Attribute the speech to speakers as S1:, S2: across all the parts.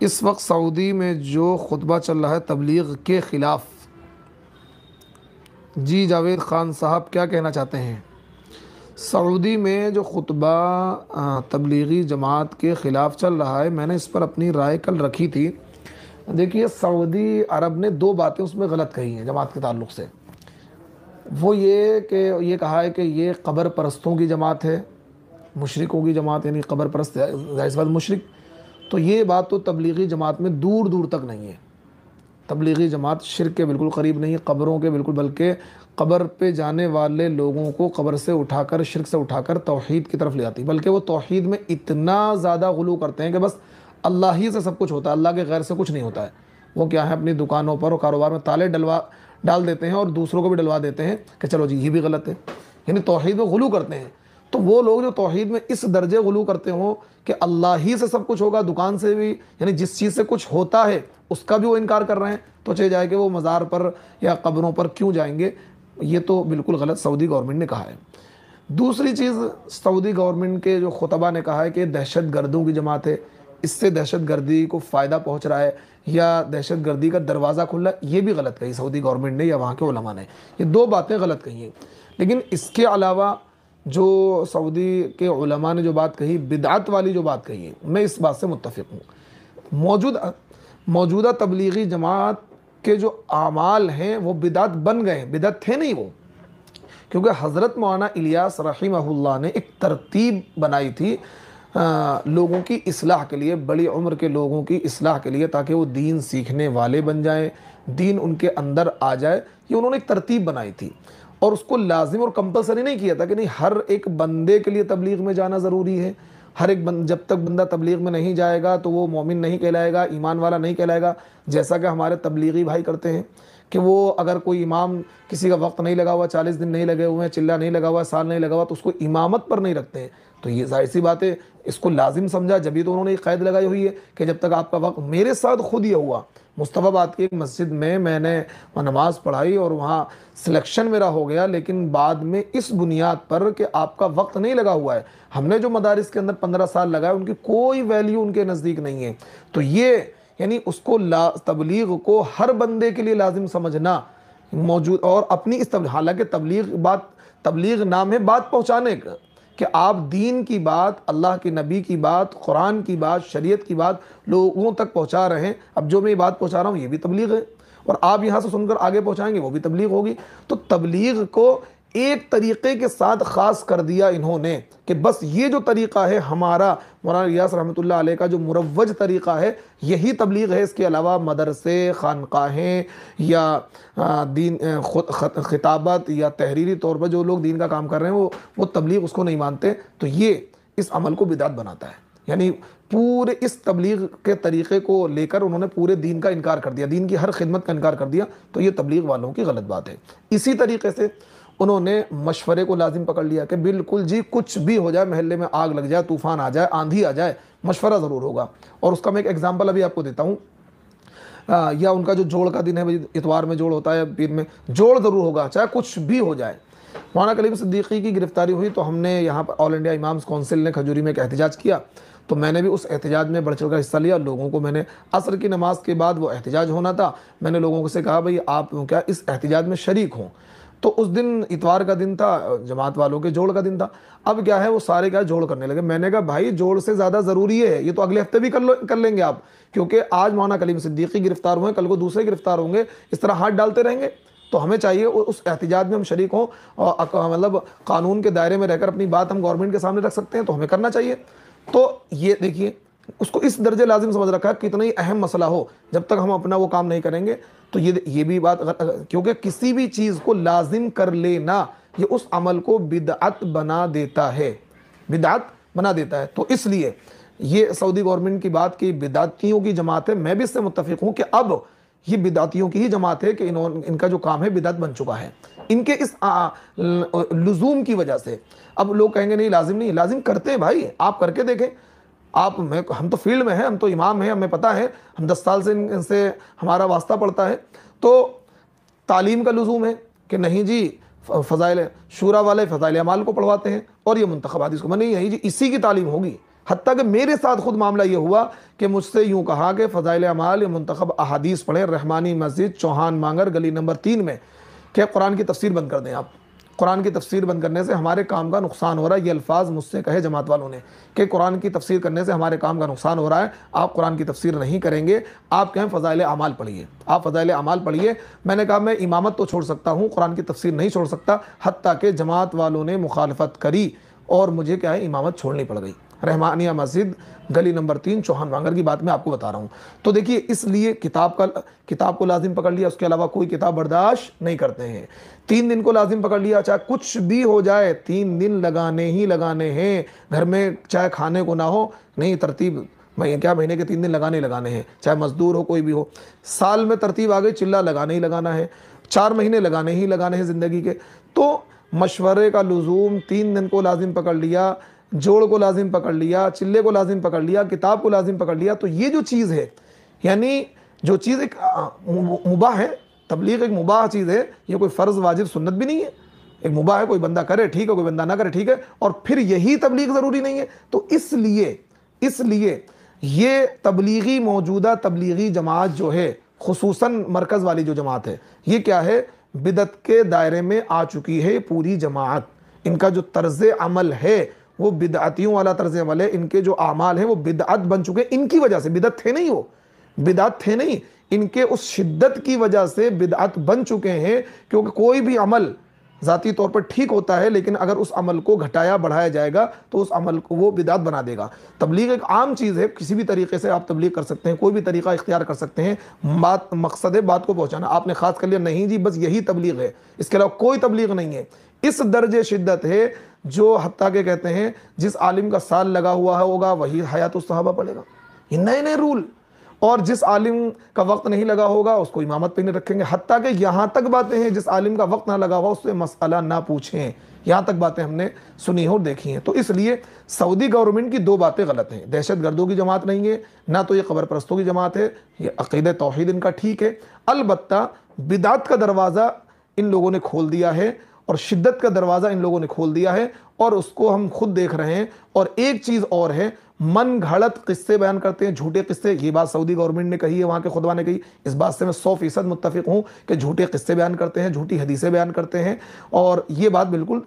S1: इस वक्त सऊदी में जो खुतबा चल रहा है तबलीग के ख़िलाफ़, जी जावेद ख़ान साहब क्या कहना चाहते हैं? सऊदी में जो खुतबा तबलीगी जमात के ख़िलाफ़ चल रहा है, मैंने इस पर अपनी राय कल रखी थी। देखिए, सऊदी अरब ने दो बातें उसमें गलत कही हैं जमात के ताल्लुक़ से। वो ये कि ये कहा है कि ये कब्र परस्तों की जमात है, मुशरिकों की जमात, यानी कब्र परस्त ज़ाहिर सी बात मुशरिक। तो ये बात तो तबलीगी जमात में दूर दूर तक नहीं है। तबलीगी जमात शिर्क के बिल्कुल करीब नहीं है, कब्रों के बिल्कुल, बल्कि कब्र पे जाने वाले लोगों को कब्र से उठाकर, शिर्क से उठाकर तौहीद की तरफ ले आती है। बल्कि वो तौहीद में इतना ज़्यादा गुलू करते हैं कि बस अल्लाह ही से सब कुछ होता है, अल्लाह के गैर से कुछ नहीं होता है। वो क्या है, अपनी दुकानों पर और कारोबार में ताले डाल देते हैं और दूसरों को भी डलवा देते हैं कि चलो जी ये भी गलत है, यानी तौहीद में गुलू करते हैं। तो वो लोग जो तौहीद में इस दर्जे गुलू करते हों कि अल्लाह ही से सब कुछ होगा, दुकान से भी, यानी जिस चीज़ से कुछ होता है उसका भी वो इनकार कर रहे हैं, तो चले जाए कि वो मज़ार पर या कब्रों पर क्यों जाएंगे। ये तो बिल्कुल गलत सऊदी गवर्नमेंट ने कहा है। दूसरी चीज़, सऊदी गवर्नमेंट के जो खुतबा ने कहा है कि दहशत गर्दों की जमात है, इससे दहशत गर्दी को फ़ायदा पहुँच रहा है या दहशत गर्दी का दरवाज़ा खुला, ये भी गलत कही सऊदी गवर्नमेंट ने या वहाँ के उलमा ने। ये दो बातें गलत कही हैं। लेकिन इसके अलावा जो सऊदी के उलमा ने जो बात कही, बिदअत वाली जो बात कही है, मैं इस बात से मुत्तफ़िक़ हूँ। मौजूदा तबलीगी जमात के जो आमाल हैं वो बिदअत बन गए हैं, बिदअत थे नहीं वो। क्योंकि हज़रत मौलाना इलियास रहिमहुल्लाह ने एक तरतीब बनाई थी लोगों की इस्लाह के लिए, बड़ी उम्र के लोगों की इस्लाह के लिए, ताकि वो दीन सीखने वाले बन जाएं, दीन उनके अंदर आ जाए। ये उन्होंने एक तरतीब बनाई थी और उसको लाजिम और कंपलसरी नहीं किया था कि नहीं हर एक बंदे के लिए तबलीग में जाना ज़रूरी है। हर एक जब तक बंदा तबलीग में नहीं जाएगा तो वो मोमिन नहीं कहलाएगा, ईमान वाला नहीं कहलाएगा। जैसा कि हमारे तबलीगी भाई करते हैं कि वो अगर कोई इमाम, किसी का वक्त नहीं लगा हुआ, 40 दिन नहीं लगे हुए हैं, चिल्ला नहीं लगा हुआ, साल नहीं लगा हुआ, तो उसको इमामत पर नहीं रखते हैं। तो ये जाहिर सी बात है, इसको लाजिम समझा, जब भी तो उन्होंने एक क़ैद लगाई हुई है कि जब तक आपका वक्त। मेरे साथ खुद ये हुआ, मुस्तफ़ाबाद की एक मस्जिद में मैंने नमाज़ पढ़ाई और वहाँ सिलेक्शन मेरा हो गया, लेकिन बाद में इस बुनियाद पर कि आपका वक्त नहीं लगा हुआ है। हमने जो मदारिस के अंदर 15 साल लगाए, उनकी कोई वैल्यू उनके नज़दीक नहीं है। तो ये यानी उसको तबलीग को हर बंदे के लिए लाजिम समझना मौजूद, और अपनी इस हालांकि तबलीग नाम है बात पहुँचाने का, कि आप दीन की बात, अल्लाह के नबी की बात, कुरान की बात, शरीयत की बात लोगों तक पहुंचा रहे हैं। अब जो मैं ये बात पहुंचा रहा हूँ ये भी तबलीग है, और आप यहाँ से सुनकर आगे पहुंचाएंगे वो भी तबलीग होगी। तो तबलीग को एक तरीक़े के साथ ख़ास कर दिया इन्होंने कि बस ये जो तरीक़ा है हमारा, मौलाना इलियास रहमतुल्लाह अलैह का जो मुरव्वज तरीक़ा है, यही तबलीग है। इसके अलावा मदरसे, खानकाहें या दीन खिताबत या तहरीरी तौर पर जो लोग दीन का काम कर रहे हैं वो तबलीग उसको नहीं मानते। तो ये इस अमल को बिदात बनाता है। यानी पूरे इस तबलीग के तरीक़े को लेकर उन्होंने पूरे दीन का इनकार कर दिया, दीन की हर खिदमत का इनकार कर दिया। तो ये तबलीग वालों की गलत बात है। इसी तरीके से उन्होंने मशवरे को लाजिम पकड़ लिया कि बिल्कुल जी, कुछ भी हो जाए, महल्ले में आग लग जाए, तूफ़ान आ जाए, आंधी आ जाए, मशवरा ज़रूर होगा। और उसका मैं एक एग्जांपल अभी आपको देता हूँ। या उनका जो जोड़ का दिन है, इतवार में जोड़ होता है, पीर में जोड़ ज़रूर होगा, चाहे कुछ भी हो जाए। मौलाना कलीम सिद्दीकी की गिरफ्तारी हुई तो हमने यहाँ पर ऑल इंडिया इमाम्स काउंसिल ने खजूरी में एक एहतजाज किया, तो मैंने भी उस एहतजाज में बढ़ चढ़ कर हिस्सा लिया। लोगों को मैंने, असर की नमाज के बाद वो एहतजाज होना था, मैंने लोगों से कहा भाई आप क्या इस एहतजाज में शरीक हों। तो उस दिन इतवार का दिन था, जमात वालों के जोड़ का दिन था। अब क्या है, वो सारे क्या जोड़ करने लगे। मैंने कहा भाई जोड़ से ज़्यादा ज़रूरी है, ये तो अगले हफ्ते भी कर लेंगे आप, क्योंकि आज मौलाना कलीम सिद्दीकी गिरफ्तार हुए, कल को दूसरे गिरफ्तार होंगे, इस तरह हाथ डालते रहेंगे। तो हमें चाहिए उस एहतजाज में हम शरीक हों, और मतलब कानून के दायरे में रहकर अपनी बात हम गवर्नमेंट के सामने रख सकते हैं, तो हमें करना चाहिए। तो ये देखिए, उसको इस दर्जे लाजिम समझ रखा है, कितना ही अहम मसला हो, जब तक हम अपना वो काम नहीं करेंगे तो ये भी बात, क्योंकि किसी भी चीज़ को लाजिम कर लेना ये उस अमल को बिदअत बना देता है, बिदअत बना देता है। तो इसलिए ये सऊदी गवर्नमेंट की बात की बिदअतियों की जमात है, मैं भी इससे मुत्तफिक हूँ कि अब ये बिदअतियों की ही जमात है कि इनका जो काम है बिदअत बन चुका है, इनके इस लुजूम की वजह से। अब लोग कहेंगे नहीं लाजिम, नहीं लाजिम करते हैं भाई, आप करके देखें। हम तो फील्ड में हैं, हम तो इमाम हैं, हमें पता है, हम 10 साल से इनसे हमारा वास्ता पड़ता है। तो तालीम का लुजूम है कि नहीं जी, फ़ज़ाइल शूरा वाले फ़ज़ाइल अमाल को पढ़वाते हैं और ये मुंतखब हदीस को, नहीं यही जी इसी की तालीम होगी। हत्ता कि मेरे साथ खुद मामला ये हुआ कि मुझसे यूँ कहा कि फ़ज़ाइल अमाल या मुंतखब अहादीस पढ़ें रहमानी मस्जिद चौहान मांगर गली नंबर 3 में, कि कुरान की तफसीर बंद कर दें आप। कुरान की तफसीर बंद करने से हमारे काम का नुकसान हो रहा है। ये अल्फाज मुझसे कहे जमात वालों ने कि कुरान की तफसीर करने से हमारे काम का नुकसान हो रहा है, आप कुरान की तफसीर नहीं करेंगे, आप कहें फ़ज़ाइल अमाल पढ़िए, आप फ़ज़ाइल अमाल पढ़िए। मैंने कहा मैं इमामत तो छोड़ सकता हूँ, कुरान की तफसीर नहीं छोड़ सकता। हत्ता कि जमात वालों ने मुखालफत करी और मुझे क्या है इमामत छोड़नी पड़ गई। रहमानिया मस्जिद गली नंबर 3 चौहान वांगर की बात मैं आपको बता रहा हूँ। तो देखिए इसलिए किताब को लाजिम पकड़ लिया, उसके अलावा कोई किताब बर्दाश्त नहीं करते हैं। 3 दिन को लाजिम पकड़ लिया, चाहे कुछ भी हो जाए 3 दिन लगाने ही लगाने हैं। घर में चाहे खाने को ना हो, नहीं तरतीब महीने के 3 दिन लगाने हैं, चाहे मजदूर हो कोई भी हो। साल में तरतीब आ गई, चिल्ला लगाने ही लगाना है, 4 महीने लगाने ही लगाने हैं ज़िंदगी के। तो मशवरे का लुजूम 3 दिन को लाजिम पकड़ लिया, जोड़ को लाजिम पकड़ लिया, चिल्ले को लाजिम पकड़ लिया, किताब को लाजिम पकड़ लिया। तो ये जो चीज़ है, यानी जो चीज़ एक मुबाह है, तबलीग एक मुबाह चीज़ है, ये कोई फ़र्ज़ वाजिब सुन्नत भी नहीं है, एक मुबाह है। कोई बंदा करे ठीक है, कोई बंदा ना करे ठीक है, और फिर यही तबलीग ज़रूरी नहीं है। तो इसलिए ये तबलीगी मौजूदा तबलीगी जमात जो है, खुसूसन मरकज़ वाली जो जमात है, ये क्या है, बिदत के दायरे में आ चुकी है पूरी जमात। इनका जो तर्ज़ अमल है वो बिदअतियों वाला तर्ज़ अमल है। इनके जो आमाल हैं वो बिदअत बन चुके हैं। इनकी वजह से, बिदअत थे नहीं, वो बिदअत थे नहीं, इनके उस शिद्दत की वजह से बिदअत बन चुके हैं। क्योंकि कोई भी अमल ज़ाती तौर पर ठीक होता है, लेकिन अगर उस अमल को घटाया बढ़ाया जाएगा तो उस अमल को वो बिदअत बना देगा। तबलीग एक आम चीज़ है, किसी भी तरीके से आप तबलीग कर सकते हैं, कोई भी तरीका इख्तियार कर सकते हैं। बात मकसद है बात को पहुँचाना, आपने ख़ास कर लिया नहीं जी बस यही तबलीग है, इसके अलावा कोई तबलीग नहीं है। इस दर्जे शिद्दत है जो हत्ता के कहते हैं जिस आलिम का साल लगा हुआ होगा वही हयातुस सहाबा पढ़ेगा, ये नए नए रूल। और जिस आलिम का वक्त नहीं लगा होगा उसको इमामत पे नहीं रखेंगे। हत्ता के यहाँ तक बातें हैं जिस आलिम का वक्त ना लगा हुआ उससे मसला ना पूछें, यहाँ तक बातें हमने सुनी और देखी हैं। तो इसलिए सऊदी गवर्नमेंट की 2 बातें गलत हैं। दहशत गर्दों की जमात नहीं है, ना तो ये कब्र परस्तों की जमात है, ये अक़ीदा तौहीद इनका ठीक है। अलबत्ता बिदात का दरवाज़ा इन लोगों ने खोल दिया है और शिद्दत का दरवाज़ा इन लोगों ने खोल दिया है, और उसको हम खुद देख रहे हैं। और एक चीज़ और है, मन घड़त किस्से बयान करते हैं, झूठे किस्से। ये बात सऊदी गवर्नमेंट ने कही है, वहाँ के खुतबा ने कही। इस बात से मैं 100% मुत्तफ़िक हूँ कि झूठे किस्से बयान करते हैं, झूठी हदीसें बयान करते हैं, और ये बात बिल्कुल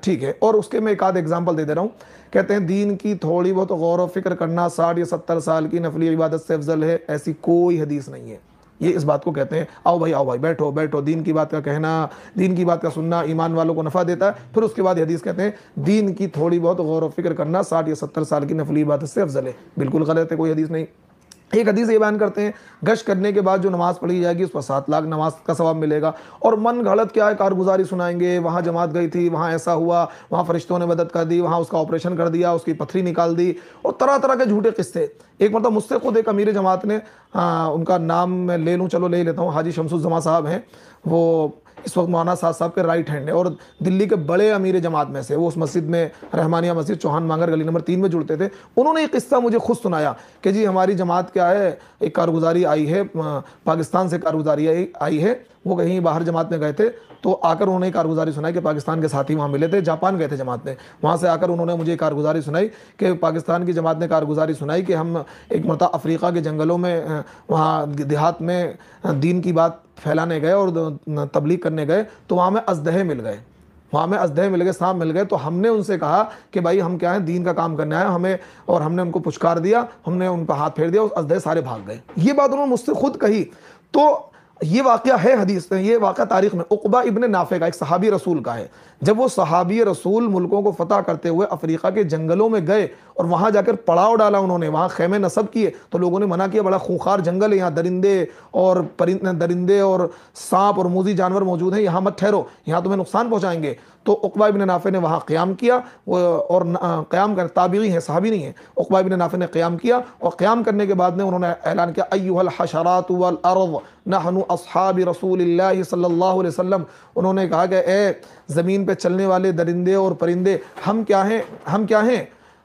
S1: ठीक है। और उसके मैं एक आध एग्जाम्पल दे दे रहा हूँ। कहते हैं दीन की थोड़ी बहुत गौर व फिक्र करना 60 या 70 साल की नफली इबादत से अफजल है, ऐसी कोई हदीस नहीं है। ये इस बात को कहते हैं आओ भाई बैठो बैठो, दीन की बात का कहना, दीन की बात का सुनना ईमान वालों को नफ़ा देता है। फिर उसके बाद हदीस कहते हैं दीन की थोड़ी बहुत गौर व फिक्र करना 60 या 70 साल की नफली इबादत से अफजल है। बिल्कुल गलत है, कोई हदीस नहीं। एक हदीस ये बयान करते हैं गश्त करने के बाद जो नमाज़ पढ़ी जाएगी उस पर 7 लाख नमाज का सवाब मिलेगा। और मन घड़त क्या है, कारगुजारी सुनाएंगे, वहाँ जमात गई थी, वहाँ ऐसा हुआ, वहाँ फरिश्तों ने मदद कर दी, वहाँ उसका ऑपरेशन कर दिया, उसकी पथरी निकाल दी, और तरह तरह के झूठे किस्से। एक मतलब मुझसे खुद एक अमीर जमात ने, उनका नाम मैं ले लूँ, चलो ले लेता हूँ, हाजी शमसुज़्ज़मा साहब हैं, वो इस वक्त मौलाना साहब के राइट हैंड है और दिल्ली के बड़े अमीर जमात में से। वो उस मस्जिद में, रहमानिया मस्जिद चौहान मांगर गली नंबर 3 में जुड़ते थे। उन्होंने एक किस्सा मुझे खुद सुनाया कि जी हमारी जमात क्या है, एक कारगुजारी आई है, पाकिस्तान से कारगुजारी आई है। वो कहीं बाहर जमात में गए थे, तो आकर उन्होंने कारगुजारी सुनाई कि पाकिस्तान के साथी वहाँ मिले थे, जापान गए थे जमात में, वहाँ से आकर उन्होंने मुझे कारगुजारी सुनाई कि पाकिस्तान की जमात ने कारगुजारी सुनाई कि हम एक मरतबा अफ्रीका के जंगलों में, वहाँ देहात में दीन की बात फैलाने गए और तबलीग करने गए, तो वहाँ में अजदहे मिल गए, सांप मिल गए। तो हमने उनसे कहा कि भाई हम क्या है, दीन का काम करना है हमें, और हमने उनको पुचकार दिया, हमने उन पर हाथ फेर दिया, उस अजदहे सारे भाग गए। ये बात उन्होंने मुझसे खुद कही। तो ये वाक़या है हदीस में, ये वाक़या तारीख़ में उक़बा इब्न नाफ़े का, एक सहाबी रसूल का है। जब वो सहाबी रसूल मुल्कों को फतह करते हुए अफ्रीका के जंगलों में गए और वहाँ जाकर पड़ाव डाला उन्होंने, वहाँ खेमे नसब किए, तो लोगों ने मना किया, बड़ा खूंखार जंगल है, यहाँ दरिंदे और सांप और मूज़ी जानवर मौजूद हैं, यहाँ मत ठहरो, यहाँ तुम्हें नुकसान पहुँचाएंगे। तो उक़बा इब्न नाफ़े ने वहाँ क़याम किया, और क़याम कर, ताबीई है, सहाबी नहीं है। उक़बा इब्न नाफ़े ने क़याम किया, और क़याम करने के बाद में उन्होंने ऐलान किया, अय्युहल हशरातु वल अर्ज़ नहनु अस्हाबी रसूलिल्लाहि सल्लल्लाहु अलैहि वसल्लम। उन्होंने कहा कि ए ज़मीन पे चलने वाले दरिंदे और परिंदे, हम क्या हैं,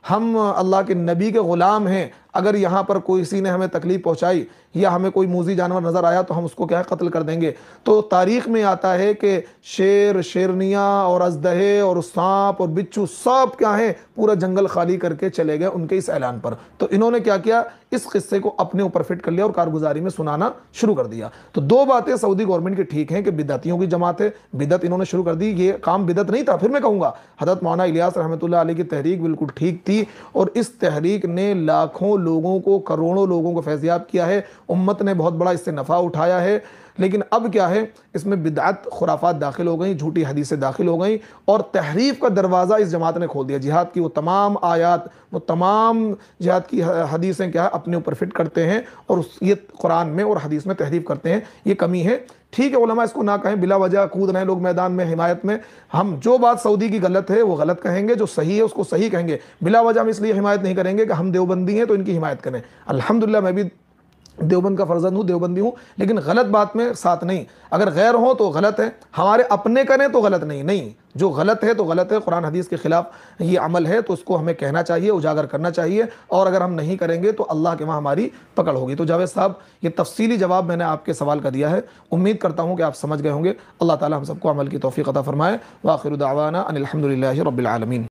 S1: हम अल्लाह के नबी के ग़ुलाम हैं, अगर यहाँ पर किसी ने हमें तकलीफ पहुँचाई या हमें कोई मूजी जानवर नज़र आया तो हम उसको क्या है, कत्ल कर देंगे। तो तारीख़ में आता है कि शेर, शेरनियाँ और अजदहे और सांप और बिच्छू सब क्या है, पूरा जंगल खाली करके चले गए उनके इस ऐलान पर। तो इन्होंने क्या किया, इस किस्से को अपने ऊपर फिट कर लिया और कारगुजारी में सुनाना शुरू कर दिया। तो दो बातें सऊदी गवर्नमेंट की ठीक हैं कि बिदअतियों की जमात है, बिदअत इन्होंने शुरू कर दी, ये काम बिदअत नहीं था। फिर मैं कहूँगा हज़रत मौलाना इलियास रहमतुल्लाह अलैह की तहरीक बिल्कुल ठीक थी और इस तहरीक ने लाखों लोगों को, करोड़ों लोगों को फैज़याब किया है, उम्मत ने बहुत बड़ा इससे नफ़ा उठाया है। लेकिन अब क्या है, इसमें बिदअत, खुराफात दाखिल हो गई, झूठी हदीसें दाखिल हो गई और तहरीफ का दरवाज़ा इस जमात ने खोल दिया। जिहाद की वो तमाम आयात, वो तमाम जिहाद की हदीसें क्या है, अपने ऊपर फिट करते हैं और ये कुरान में और हदीस में तहरीफ करते हैं। ये कमी है। ठीक है, उलमा इसको ना कहें, बिला वजह कूद रहे लोग मैदान में हिमायत में। हम जो बात सऊदी की गलत है वो गलत कहेंगे, जो सही है उसको सही कहेंगे। बिला वजह हम इसलिए हिमायत नहीं करेंगे कि हम देवबंदी हैं तो इनकी हिमायत करें। अल्हम्दुलिल्लाह मैं भी देवबंद का फर्जंद हूँ, देवबंदी हूँ, लेकिन गलत बात में साथ नहीं। अगर गैर हो तो गलत है, हमारे अपने करें तो गलत नहीं। नहीं, जो गलत है तो गलत है, कुरान हदीस के खिलाफ ये अमल है तो उसको हमें कहना चाहिए, उजागर करना चाहिए। और अगर हम नहीं करेंगे तो अल्लाह के वहाँ हमारी पकड़ होगी। तो जावेद साहब, ये तफसीली जवाब मैंने आपके सवाल का दिया है, उम्मीद करता हूँ कि आप समझ गए होंगे। अल्लाह ताला हम सबको अमल की तौफीक अता फरमाए। व आखिर दावाना अनिल हम्दुलिल्लाहि रब्बिल आलमीन।